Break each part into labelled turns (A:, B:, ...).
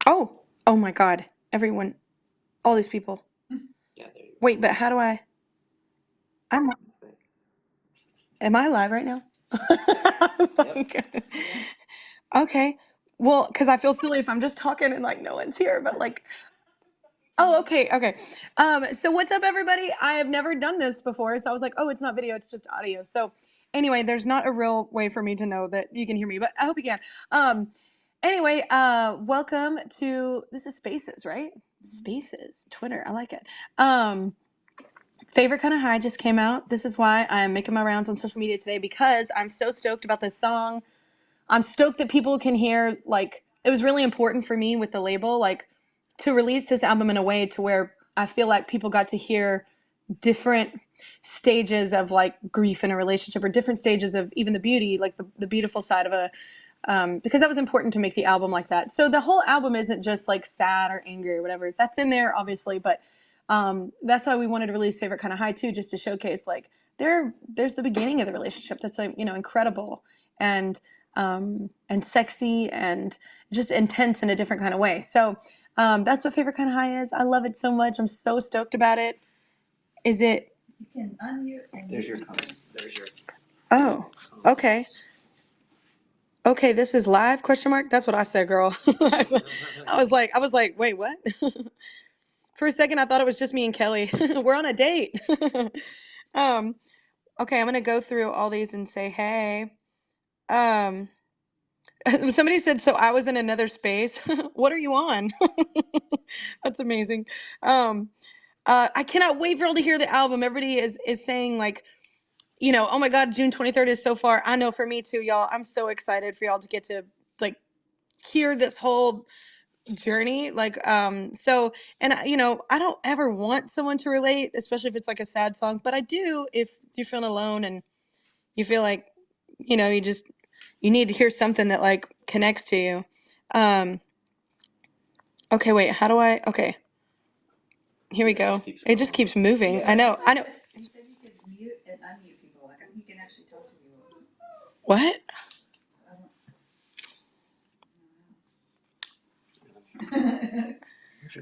A: Oh my God. Everyone, all these people. Wait, but how do I'm, am I live right now? Okay. Okay. Well, because I feel silly if I'm just talking and like no one's here, but like, oh, okay, okay. So what's up, everybody? I have never done this before, so I was like, oh, it's not video, it's just audio. So anyway, there's not a real way for me to know that you can hear me, but I hope you can. Anyway, welcome to, this is Spaces, right? Spaces, Twitter, I like it. Favorite Kind of High just came out. This is why I'm making my rounds on social media today, because I'm so stoked about this song. I'm stoked that people can hear, like, it was really important for me with the label, like, to release this album in a way to where I feel like people got to hear different stages of like grief in a relationship, or different stages of even the beauty, like the beautiful side of a, because that was important to make the album like that. So the whole album isn't just like sad or angry or whatever. That's in there, obviously, but that's why we wanted to release Favorite Kind of High too, just to showcase like there's the beginning of the relationship that's like, you know, incredible and sexy and just intense in a different kind of way. So that's what Favorite Kind of High is. I love it so much. I'm so stoked about it. Is it? You can unmute and there's your comment. There's your. Oh, okay. Okay, this is live? Question mark. That's what I said, girl. I was like, wait, what? For a second, I thought it was just me and Kelly. We're on a date. um, okay, I'm gonna go through all these and say, hey. Somebody said, so I was in another space. What are you on? That's amazing. I cannot wait for all to hear the album. Everybody is saying like, you know, oh my God, June 23rd is so far. I know for me too, y'all. I'm so excited for y'all to get to like hear this whole journey. Like, so, and you know, I don't ever want someone to relate, especially if it's like a sad song, but I do if you're feeling alone and you feel like, you know, you need to hear something that like connects to you. Okay, wait, how do okay, here we go. It just keeps moving. Yeah, I know. You said you could mute and unmute people. Like, you can actually talk to people. What?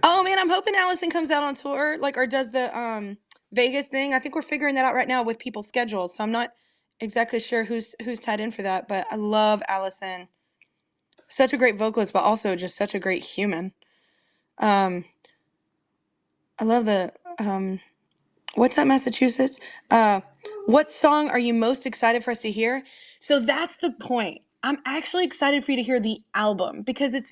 A: Oh man, I'm hoping Allison comes out on tour, like, or does the Vegas thing. I think we're figuring that out right now with people's schedules, so I'm not exactly sure who's tied in for that. But I love Allison. Such a great vocalist, but also just such a great human. I love the what's up, Massachusetts? What song are you most excited for us to hear? So that's the point. I'm actually excited for you to hear the album, because it's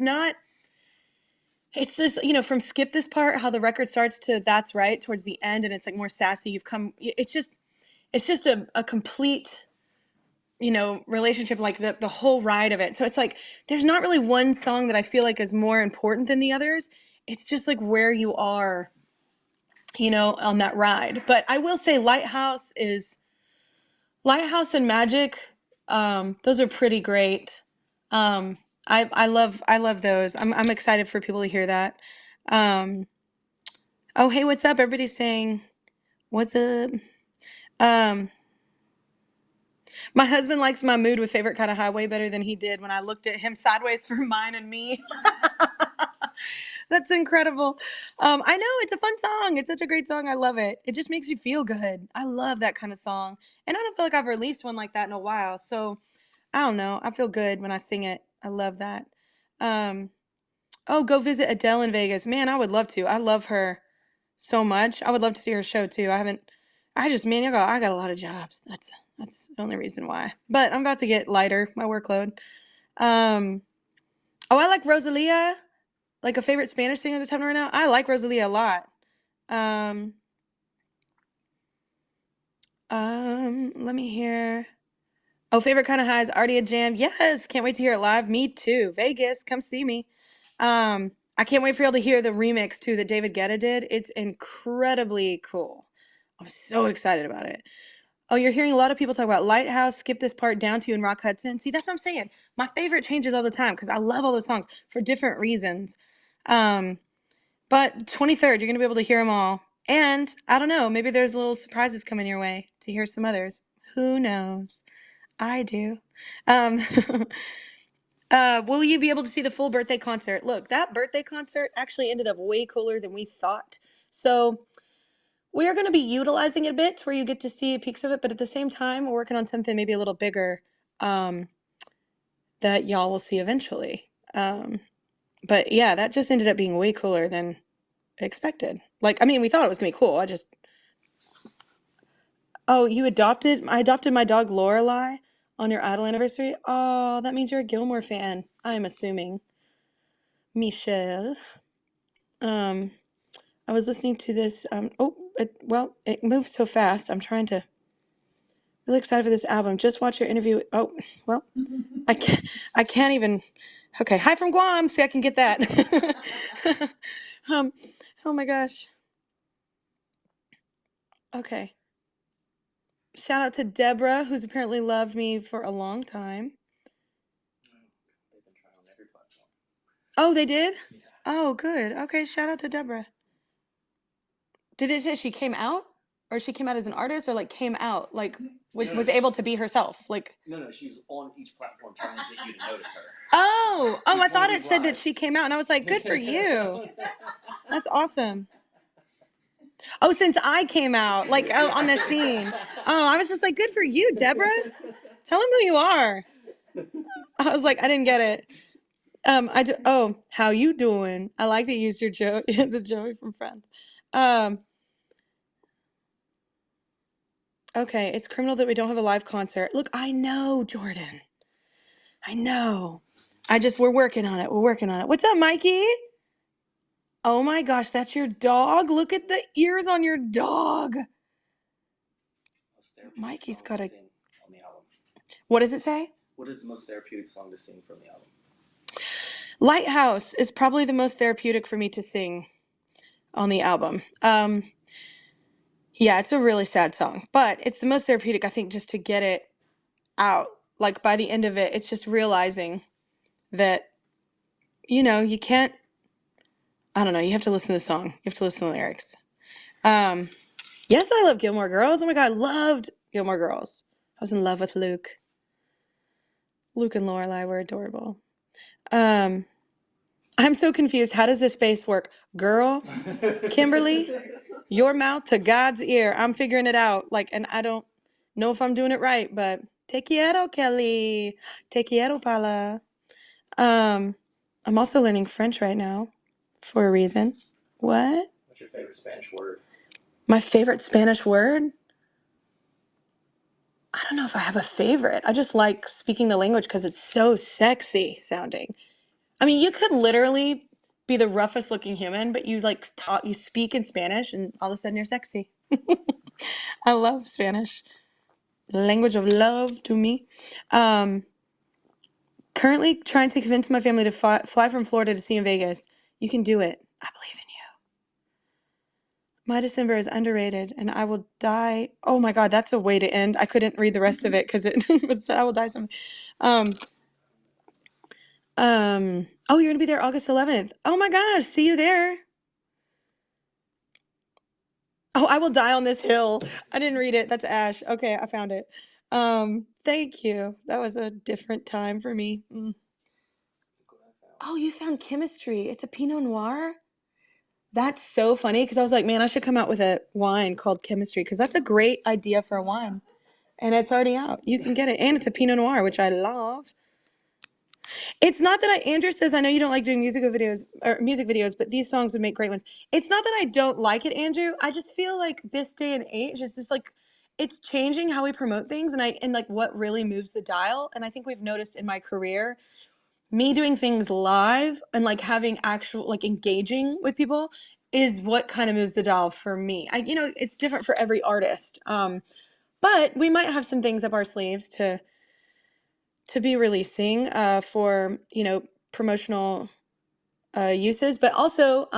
A: just, you know, from Skip This Part, how the record starts, to That's Right towards the end, and it's like more sassy. It's just a complete, you know, relationship, like the whole ride of it. So it's like, there's not really one song that I feel like is more important than the others. It's just like where you are, you know, on that ride. But I will say Lighthouse and Magic, those are pretty great. I love those. I'm excited for people to hear that. Oh, hey, what's up? Everybody's saying, what's up? My husband likes my mood with Favorite Kind of High way better than he did when I looked at him sideways for Mine and Me. That's incredible. I know, it's a fun song. It's such a great song. I love it. It just makes you feel good. I love that kind of song. And I don't feel like I've released one like that in a while. So I don't know. I feel good when I sing it. I love that. Oh, go visit Adele in Vegas. Man, I would love to. I love her so much. I would love to see her show too. Man, I got a lot of jobs. That's the only reason why. But I'm about to get lighter, my workload. Oh, I like Rosalia. Like a favorite Spanish singer that's happening right now. I like Rosalia a lot. Let me hear. Oh, Favorite Kind of High is already a jam. Yes, can't wait to hear it live. Me too. Vegas, come see me. I can't wait for y'all to hear the remix too that David Guetta did. It's incredibly cool. I'm so excited about it. Oh, you're hearing a lot of people talk about Lighthouse, Skip This Part, Down to You, and Rock Hudson. See, that's what I'm saying. My favorite changes all the time because I love all those songs for different reasons. But 23rd, you're going to be able to hear them all. And I don't know, maybe there's little surprises coming your way to hear some others. Who knows? I do. Um, will you be able to see the full birthday concert? Look, that birthday concert actually ended up way cooler than we thought. So we are going to be utilizing it a bit where you get to see peaks of it, but at the same time, we're working on something maybe a little bigger that y'all will see eventually. But yeah, that just ended up being way cooler than expected. Like, I mean, we thought it was going to be cool. Oh, I adopted my dog Lorelei on your Idol anniversary. Oh, that means you're a Gilmore fan. I'm assuming. Michelle. Um, I was listening to this. It moves so fast. I'm trying to. Really excited for this album. Just watch your interview. Oh, well, I can't even. Okay, hi from Guam. See, I can get that. um, oh my gosh. Okay. Shout out to Deborah, who's apparently loved me for a long time.
B: They've been trying on every platform.
A: Oh, they did?
B: Yeah.
A: Oh, good. Okay, shout out to Deborah. Did it say she came out? Or she came out as an artist, or like came out, like was able to be herself? Like
B: No, she's on each platform trying to get you to notice her.
A: Oh, I thought it said that she came out, and I was like, good for you. That's awesome. Oh, since I came out, like on the scene. Oh, I was just like, good for you, Deborah. Tell him who you are. I was like, I didn't get it. Oh, how you doing? I like that you used your the Joey from Friends. Okay, it's criminal that we don't have a live concert. Look, I know, Jordan. I know. We're working on it. We're working on it. What's up, Mikey? Oh my gosh, that's your dog? Look at the ears on your dog. Mikey's got a.
B: On the album.
A: What does it say?
B: What is the most therapeutic song to sing from the album?
A: Lighthouse is probably the most therapeutic for me to sing on the album. Yeah, it's a really sad song, but it's the most therapeutic, I think, just to get it out. Like by the end of it, it's just realizing that, you can't, I don't know, you have to listen to the song. You have to listen to the lyrics. Yes, I love Gilmore Girls. Oh my God, I loved Gilmore Girls. I was in love with Luke. Luke and Lorelai were adorable. I'm so confused. How does this space work? Girl, Kimberly, your mouth to God's ear. I'm figuring it out. And I don't know if I'm doing it right, but te quiero, Kelly. Te quiero, Paula. I'm also learning French right now for a reason. What?
B: What's your favorite Spanish word?
A: My favorite Spanish word? I don't know if I have a favorite. I just like speaking the language because it's so sexy sounding. I mean, you could literally be the roughest looking human, but you you speak in Spanish and all of a sudden you're sexy. I love Spanish. Language of love to me. Currently trying to convince my family to fly from Florida to see you in Vegas. You can do it. I believe in you. My December is underrated and I will die. Oh my God, that's a way to end. I couldn't read the rest of it because it said I will die someday. Oh, you're gonna be there August 11th. Oh my gosh, see you there. Oh, I will die on this hill. I didn't read it. That's Ash. Okay, I found it. Thank you. That was a different time for me. Oh, you found chemistry. It's a Pinot Noir? That's so funny because I was like, man, I should come out with a wine called chemistry because that's a great idea for a wine. And it's already out. You can get it. And it's a Pinot Noir, which I love. It's not that Andrew says, I know you don't like doing music videos, but these songs would make great ones. It's not that I don't like it, Andrew. I just feel like this day and age is just it's changing how we promote things and what really moves the dial. And I think we've noticed in my career, me doing things live and having actual engaging with people is what kind of moves the dial for me. It's different for every artist. But we might have some things up our sleeves to be releasing for promotional uses, but also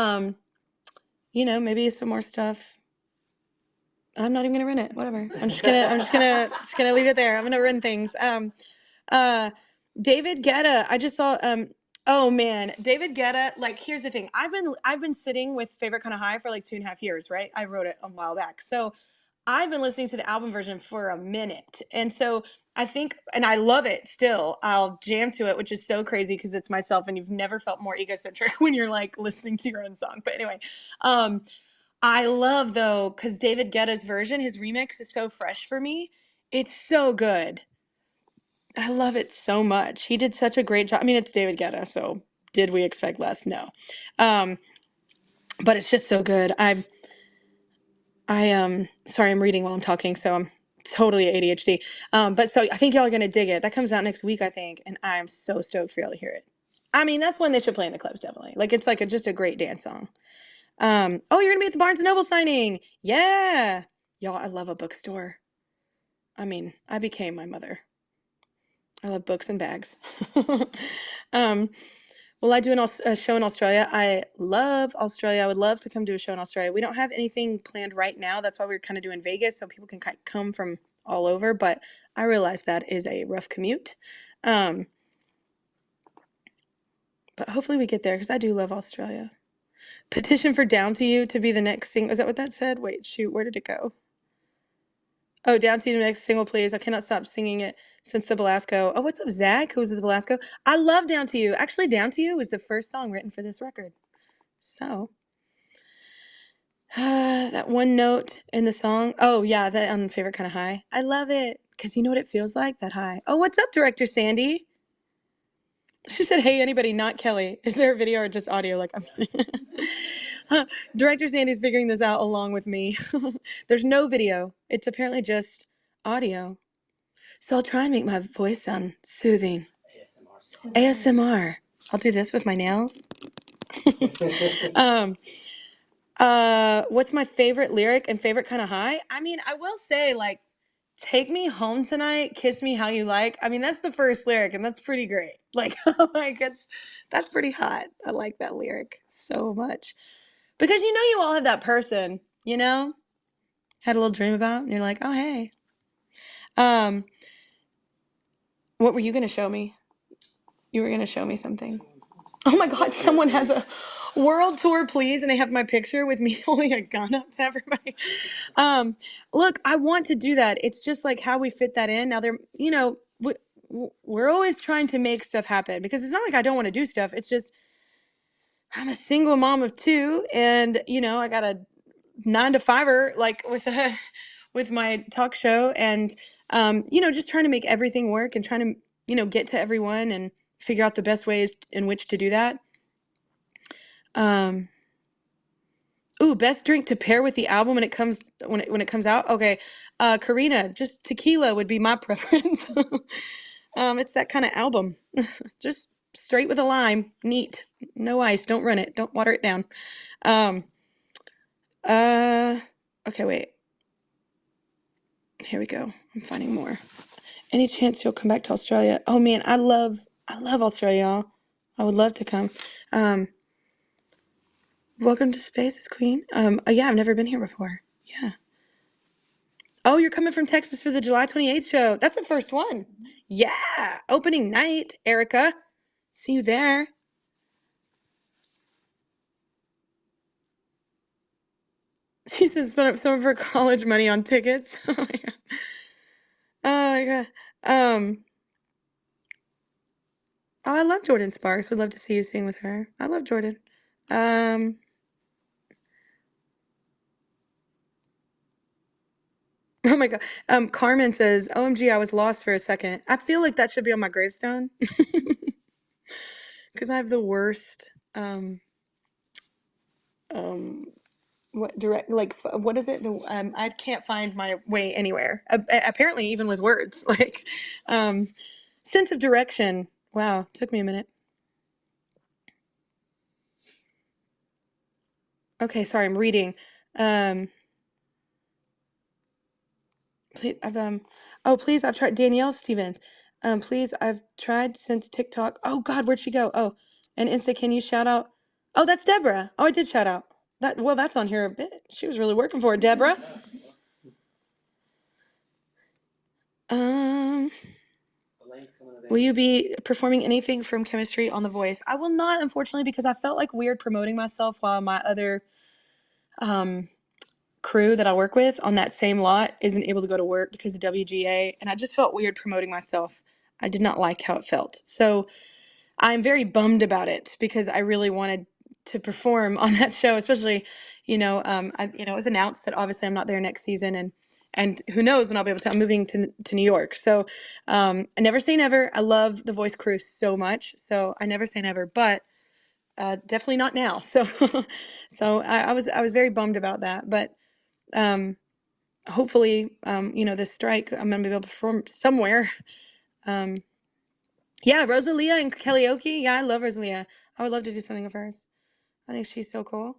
A: maybe some more stuff. I'm not even gonna run it. Whatever. I'm just gonna leave it there. I'm gonna run things. David Guetta. I just saw. Oh man, David Guetta. Here's the thing. I've been sitting with Favorite Kind of High for 2.5 years, right? I wrote it a while back, so I've been listening to the album version for a minute, and so I think, and I love it still. I'll jam to it, which is so crazy because it's myself, and you've never felt more egocentric when you're like listening to your own song. But anyway, um, I love though, because David Guetta's version, his remix is so fresh for me. It's so good. I love it so much. He did such a great job. I mean, it's David Guetta, so did we expect less? No. Um, but it's just so good. Sorry, I'm reading while I'm talking, so I'm totally ADHD. But so I think y'all are gonna dig it. That comes out next week, I think, and I'm so stoked for y'all to hear it. I mean, that's one they should play in the clubs, definitely. Like it's like just a great dance song. Oh, you're gonna be at the Barnes and Noble signing. Yeah. Y'all, I love a bookstore. I mean, I became my mother. I love books and bags. um, will I do a show in Australia? I love Australia. I would love to come do a show in Australia. We don't have anything planned right now. That's why we're kind of doing Vegas, so people can come from all over. But I realize that is a rough commute. But hopefully we get there because I do love Australia. Petition for Down to You to be the next single. Is that what that said? Wait, shoot, where did it go? Oh, Down to You, the next single, please. I cannot stop singing it since the Belasco. Oh, what's up, Zach? Who's the Belasco? I love Down to You. Actually, Down to You was the first song written for this record. So, that one note in the song. Oh, yeah, that favorite kind of high. I love it because you know what it feels like, that high. Oh, what's up, Director Sandy? She said, hey, anybody, not Kelly. Is there a video or just audio? Like, I'm Director Sandy's figuring this out along with me. There's no video. It's apparently just audio. So I'll try and make my voice sound soothing. ASMR. I'll do this with my nails. um, what's my favorite lyric and favorite kind of high? I mean, I will say, like, take me home tonight, kiss me how you like. I mean, that's the first lyric, and that's pretty great. Like, that's pretty hot. I like that lyric so much. Because you know you all have that person, you know? Had a little dream about, and you're like, oh hey. What were you gonna show me? You were gonna show me something. Oh my God, someone has a world tour, please, and they have my picture with me holding a gun up to everybody. Look, I want to do that. It's just like how we fit that in. Now we're always trying to make stuff happen because it's not like I don't want to do stuff. It's just I'm a single mom of two, and I got a 9 to 5er like with my talk show, and just trying to make everything work and trying to get to everyone and figure out the best ways in which to do that. Ooh, best drink to pair with the album when it comes out. Okay, Karina, just tequila would be my preference. It's that kind of album, just straight with a lime, neat, no ice, don't run it, don't water it down. Um, okay, wait. Here we go. I'm finding more. Any chance you'll come back to Australia? Oh man, I love Australia, y'all. I would love to come. Welcome to Spaces, Queen. Yeah, I've never been here before. Yeah. Oh, you're coming from Texas for the July 28th show. That's the first one. Yeah. Opening night, Erica. See you there. She says spent up some of her college money on tickets. Oh my God. Oh my God. Oh, I love Jordan Sparks. Would love to see you sing with her. I love Jordan. Oh my God. Carmen says, OMG, I was lost for a second. I feel like that should be on my gravestone. Because I have the worst, what is it? I can't find my way anywhere. Apparently even with words, like, sense of direction. Wow. Took me a minute. Okay. Sorry. I'm reading. Please, please, I've tried Danielle Stevens. Please, I've tried since TikTok. Oh God, where'd she go? Oh, and Insta, can you shout out? Oh, that's Deborah. Oh, I did shout out. That's on here a bit. She was really working for it, Deborah. Will you be performing anything from Chemistry on The Voice? I will not, unfortunately, because I felt like weird promoting myself while my other crew that I work with on that same lot isn't able to go to work because of WGA, and I just felt weird promoting myself. I did not like how it felt. So I'm very bummed about it because I really wanted to perform on that show, especially, it was announced that obviously I'm not there next season, and who knows when I'll be able to. I'm moving to New York, so I never say never. I love the voice crew so much, so I never say never, but definitely not now. So, I was very bummed about that, but hopefully, this strike, I'm gonna be able to perform somewhere. Um, yeah, Rosalia and karaoke. Yeah, I love Rosalia. I would love to do something of hers. I think she's so cool.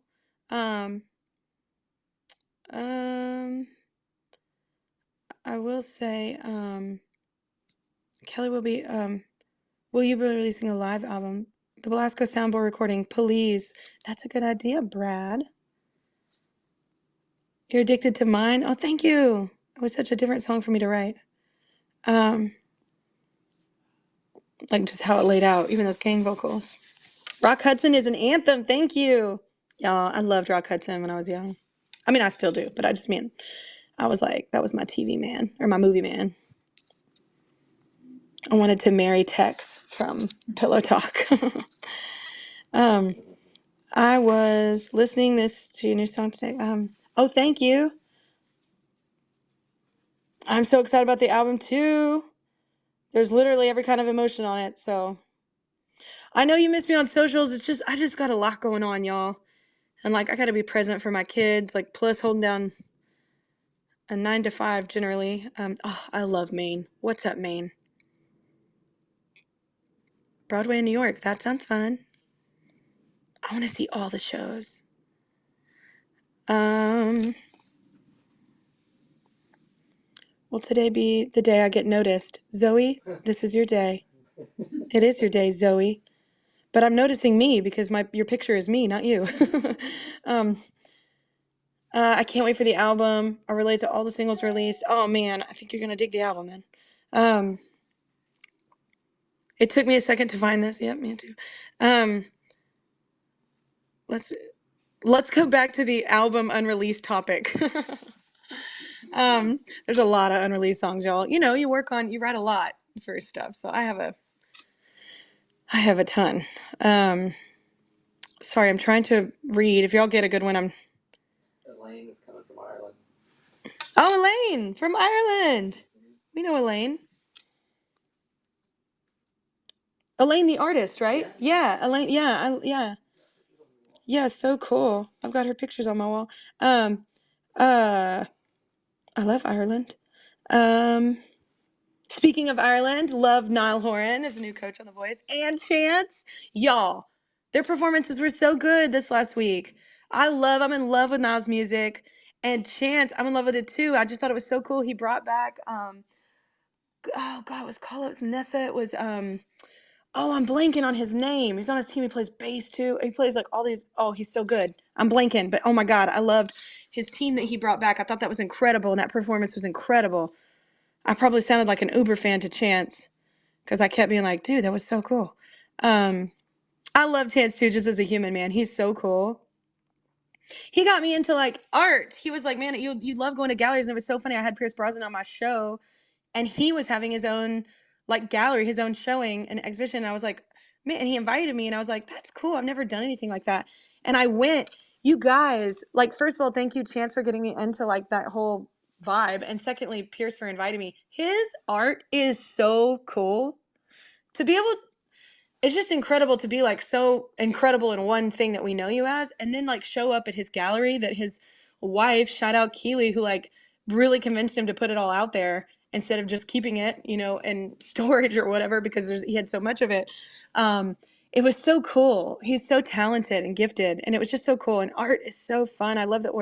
A: Um, um, I will say, Kelly will you be releasing a live album? The Belasco soundboard recording, please. That's a good idea, Brad. You're addicted to mine? Oh, thank you. It was such a different song for me to write. Like just how it laid out, even those gang vocals. Rock Hudson is an anthem. Thank you. Y'all, I loved Rock Hudson when I was young. I mean, I still do, but I just mean, I was like, that was my TV man, or my movie man. I wanted to marry Tex from Pillow Talk. I was listening to your new song today. Oh, thank you. I'm so excited about the album too. There's literally every kind of emotion on it. So I know you missed me on socials. I just got a lot going on, y'all. And like, I got to be present for my kids, like plus holding down a 9 to 5 generally. Oh, I love Maine. What's up, Maine? Broadway in New York. That sounds fun. I want to see all the shows. Will today be the day I get noticed? Zoe, this is your day. It is your day, Zoe. But I'm noticing me because your picture is me, not you. I can't wait for the album. I relate to all the singles released. Oh man, I think you're gonna dig the album, man. It took me a second to find this. Yep, me too. Let's go back to the album unreleased topic. There's a lot of unreleased songs, y'all. You write a lot for stuff, so I have a ton. Sorry, I'm trying to read. If y'all get a good one,
B: Elaine is coming from Ireland.
A: Oh, Elaine from Ireland. We know Elaine. Elaine, the artist, right? Yeah, Elaine. Yeah, yeah. Yeah, so cool. I've got her pictures on my wall. I love Ireland. Speaking of Ireland, love Niall Horan as the new coach on The Voice, and Chance. Y'all, their performances were so good this last week. I'm in love with Niall's music, and Chance, I'm in love with it too. I just thought it was so cool. He brought back, oh God, it was call ups Nessa. It was, oh, I'm blanking on his name. He's on his team. He plays bass too. He plays like all these. Oh, he's so good. I'm blanking, but oh my God, I loved his team that he brought back. I thought that was incredible, and that performance was incredible. I probably sounded like an Uber fan to Chance because I kept being like, dude, that was so cool. I love Chance too, just as a human, man. He's so cool. He got me into like art. He was like, man, you love going to galleries, and it was so funny. I had Pierce Brosnan on my show, and he was having his own like gallery, his own showing and exhibition. And I was like, man, and he invited me, and I was like, that's cool. I've never done anything like that. And I went. You guys, like, first of all, thank you, Chance, for getting me into like that whole vibe, and secondly, Pierce for inviting me. His art is so cool. To be able, it's just incredible to be like so incredible in one thing that we know you as, and then like show up at his gallery that his wife, shout out Keely, who like really convinced him to put it all out there instead of just keeping it, in storage or whatever, because he had so much of it. It was so cool. He's so talented and gifted, and it was just so cool. And art is so fun. I love that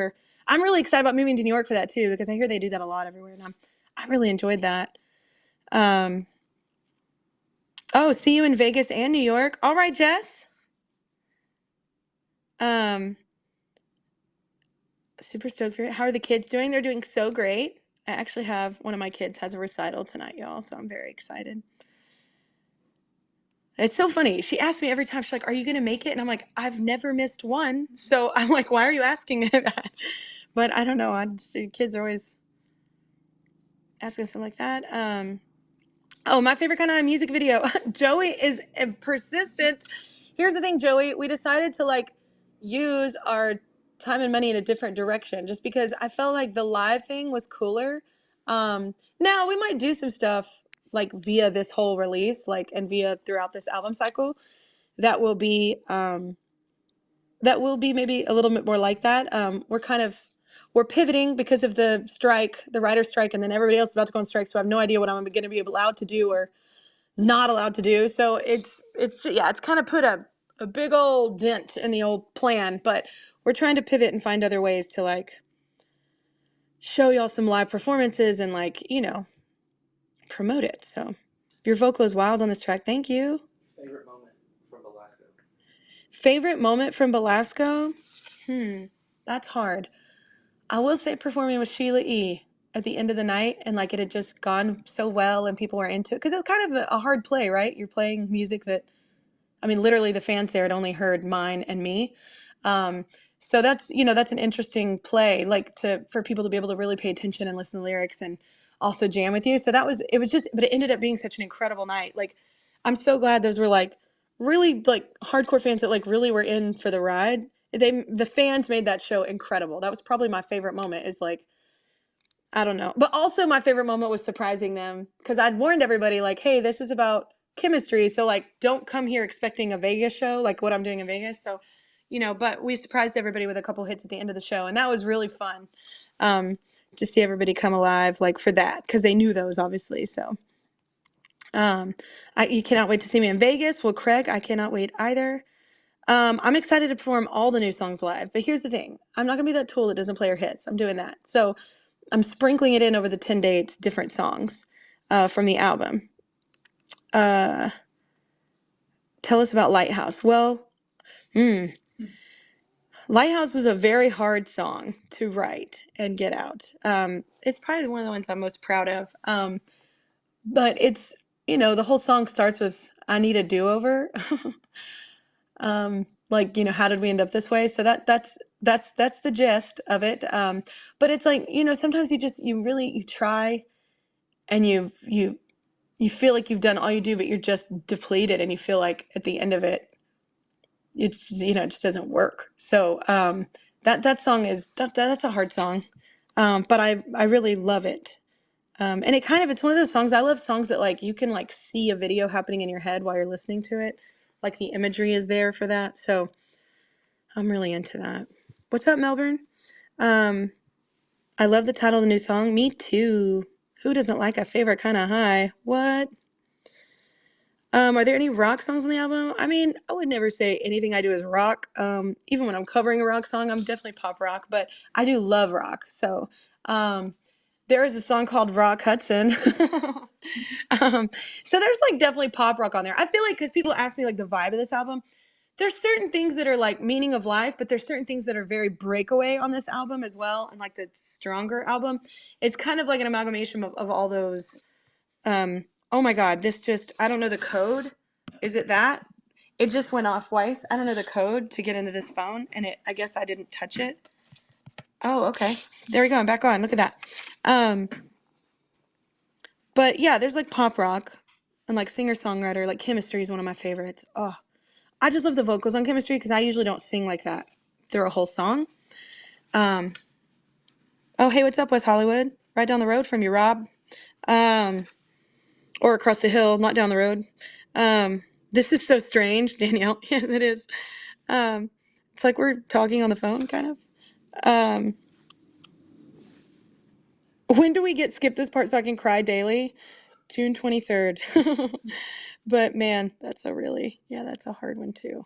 A: I'm really excited about moving to New York for that too, because I hear they do that a lot everywhere, and I really enjoyed that. Oh, see you in Vegas and New York. All right, Jess. Um, Super stoked for it. How are the kids doing? They're doing so great. I actually have one of my kids has a recital tonight, y'all, so I'm very excited. It's so funny. She asks me every time, she's like, are you going to make it? And I'm like, I've never missed one. So I'm like, why are you asking me that? But I don't know. Kids are always asking something like that. Oh, my favorite kind of music video. Joey is persistent. Here's the thing, Joey. We decided to like use our time and money in a different direction just because I felt like the live thing was cooler. Now we might do some stuff like via this whole release, like and via throughout this album cycle that will be maybe a little bit more like that. We're pivoting because of the strike, the writer's strike, and then everybody else is about to go on strike. So I have no idea what I'm going to be allowed to do or not allowed to do. So it's kind of put a big old dent in the old plan, but we're trying to pivot and find other ways to like show y'all some live performances and like, promote it. So your vocal is wild on this track. Thank you.
B: Favorite moment from Velasco?
A: Favorite moment from Belasco? That's hard. I will say performing with Sheila E. at the end of the night and like it had just gone so well and people were into it because it's kind of a hard play, right? You're playing music that, I mean, literally the fans there had only heard mine and me. Um, so that's an interesting play, like for people to be able to really pay attention and listen to the lyrics and also jam with you. So but it ended up being such an incredible night. Like, I'm so glad those were like really like hardcore fans that like really were in for the ride. The fans made that show incredible. That was probably my favorite moment is like, I don't know. But also my favorite moment was surprising them because I'd warned everybody like, hey, this is about chemistry. So like, don't come here expecting a Vegas show, like what I'm doing in Vegas. So, but we surprised everybody with a couple hits at the end of the show. And that was really fun to see everybody come alive like for that because they knew those obviously. So you cannot wait to see me in Vegas. Well, Craig, I cannot wait either. I'm excited to perform all the new songs live. But here's the thing. I'm not going to be that tool that doesn't play her hits. I'm doing that. So I'm sprinkling it in over the 10 dates, different songs from the album. Tell us about Lighthouse. Well, Lighthouse was a very hard song to write and get out. It's probably one of the ones I'm most proud of. But it's, the whole song starts with, I need a do-over. How did we end up this way? So that's the gist of it. But it's like, sometimes you try and you feel like you've done all you do, but you're just depleted and you feel like at the end of it, it's, it just doesn't work. So, that song that's a hard song. But I really love it. And it's one of those songs. I love songs that like, you can like see a video happening in your head while you're listening to it. Like the imagery is there for that. So I'm really into that. What's up, Melbourne? I love the title of the new song. Me too. Who doesn't like a favorite kind of high? What? Are there any rock songs on the album? I mean, I would never say anything I do is rock. Even when I'm covering a rock song, I'm definitely pop rock, but I do love rock. So, there is a song called Rock Hudson. So there's like definitely pop rock on there. I feel like because people ask me like the vibe of this album, there's certain things that are like meaning of life, but there's certain things that are very breakaway on this album as well. And like the stronger album, it's kind of like an amalgamation of all those. Oh my God, I don't know the code. Is it that? It just went off twice. I don't know the code to get into this phone, and I guess I didn't touch it. Oh, okay. There we go. I'm back on. Look at that. But yeah, there's like pop rock and like singer-songwriter, like Chemistry is one of my favorites. Oh, I just love the vocals on Chemistry because I usually don't sing like that through a whole song. Oh, hey, what's up, West Hollywood? Right down the road from you, Rob. Or across the hill, not down the road. This is so strange, Danielle. Yes, it is. It's like we're talking on the phone, kind of. When do we get skip this part so I can cry daily? June 23rd. But man, that's a hard one too.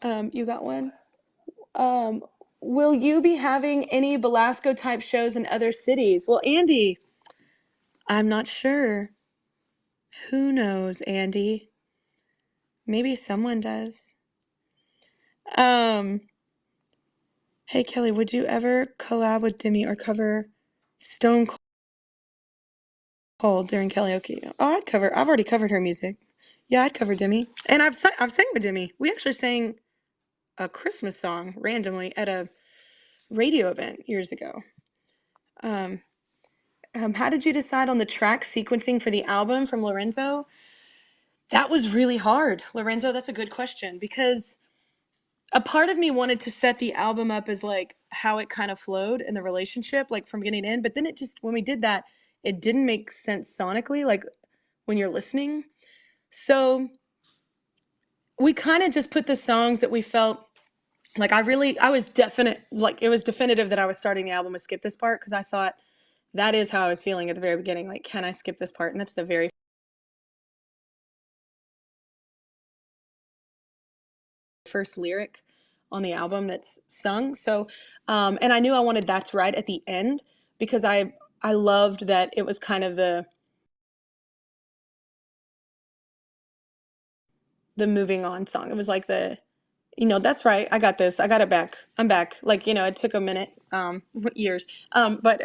A: You got one? Will you be having any Belasco type shows in other cities? Well, Andy, I'm not sure. Who knows, Andy? Maybe someone does. Hey Kelly, would you ever collab with Demi or cover Stone Cold during karaoke? Oh, I've already covered her music. Yeah, I'd cover Demi. And I've sang with Demi. We actually sang a Christmas song randomly at a radio event years ago. How did you decide on the track sequencing for the album from Lorenzo? That was really hard, Lorenzo. That's a good question, because a part of me wanted to set the album up as like how it kind of flowed in the relationship, like from beginning to end. But then it just, when we did that, it didn't make sense sonically, like when you're listening. So we kind of just put the songs that we felt like I was definite, like it was definitive that I was starting the album with Skip This Part, because I thought that is how I was feeling at the very beginning. Like, can I skip this part? And that's the very first lyric on the album that's sung. So, and I knew I wanted That's Right at the end, because I loved that it was kind of the moving on song. It was like the, that's right. I got this. I got it back. I'm back. Like, it took a minute, years. But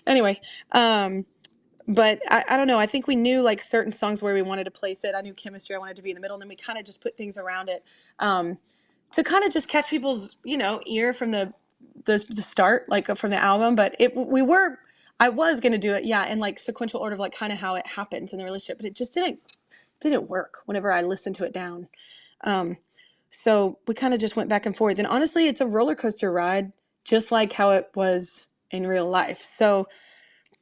A: anyway, but I don't know. I think we knew like certain songs where we wanted to place it. I knew Chemistry, I wanted to be in the middle, and then we kind of just put things around it, to kind of just catch people's, ear from the start, like from the album. But I was gonna do it, yeah, in like sequential order of like kind of how it happens in the relationship, but it just didn't work whenever I listened to it down. So we kind of just went back and forth. And honestly, it's a roller coaster ride, just like how it was in real life. So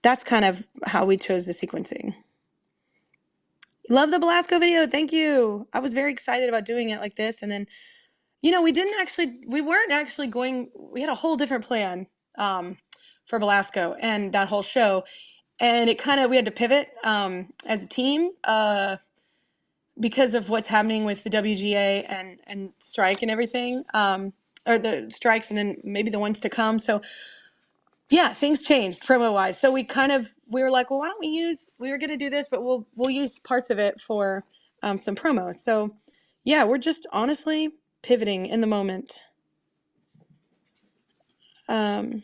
A: that's kind of how we chose the sequencing. Love the Belasco video. Thank you. I was very excited about doing it like this. And then, we weren't actually going, we had a whole different plan for Belasco and that whole show. And we had to pivot as a team because of what's happening with the WGA and strike and everything, or the strikes and then maybe the ones to come. So yeah, things changed promo wise. So we were like, well, why don't we were going to do this, but we'll use parts of it for some promos. So yeah, we're just honestly pivoting in the moment. And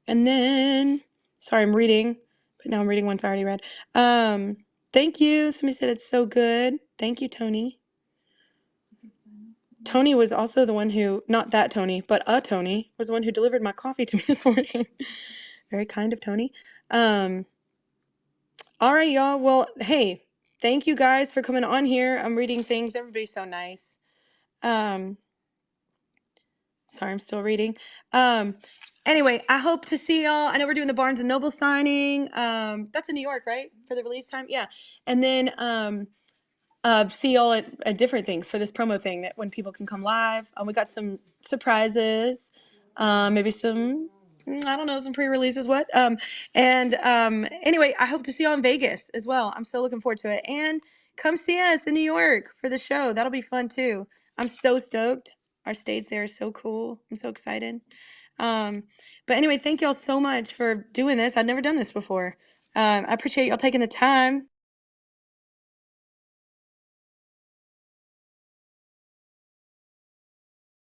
A: then, sorry, I'm reading, but now I'm reading ones I already read. Thank you. Somebody said it's so good. Thank you, Tony. Tony was also the one who, not that Tony, but a Tony, was the one who delivered my coffee to me this morning. Very kind of Tony. All right, y'all. Well, hey, thank you guys for coming on here. I'm reading things. Everybody's so nice. Sorry, I'm still reading. Anyway, I hope to see y'all. I know we're doing the Barnes and Noble signing. That's in New York, right? For the release time? Yeah. And then see y'all at different things for this promo thing, that when people can come live. We got some surprises, maybe some, I don't know, some pre-releases, what? Anyway, I hope to see y'all in Vegas as well. I'm so looking forward to it. And come see us in New York for the show. That'll be fun too. I'm so stoked. Our stage there is so cool. I'm so excited. But anyway, thank y'all so much for doing this. I've never done this before. I appreciate y'all taking the time.